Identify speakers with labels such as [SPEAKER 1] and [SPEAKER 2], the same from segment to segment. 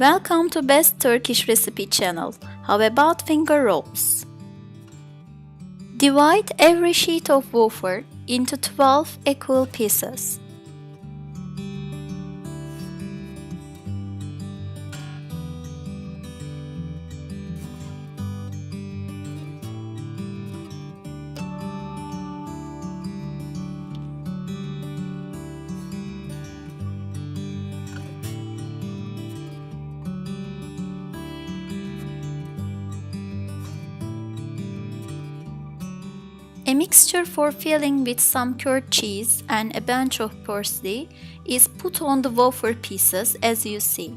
[SPEAKER 1] Welcome to Best Turkish Recipe channel. How about finger rolls? Divide every sheet of wafer into 12 equal pieces. A mixture for filling with some curd cheese and a bunch of parsley is put on the wafer pieces as you see.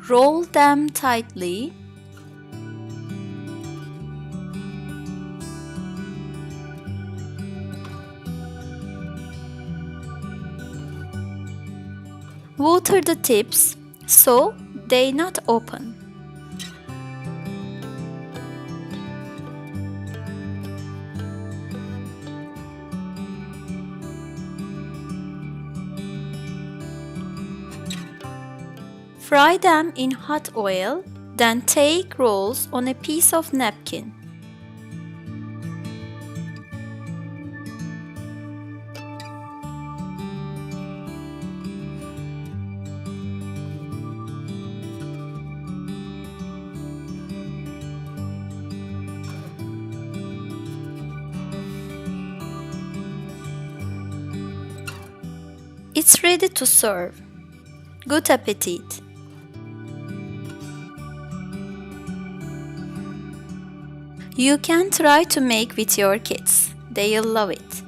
[SPEAKER 1] Roll them tightly. Water the tips so they not open. Fry them in hot oil, then take rolls on a piece of napkin. It's ready to serve. Good appetite! You can try to make with your kids. They'll love it.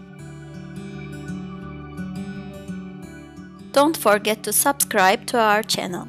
[SPEAKER 1] Don't forget to subscribe to our channel.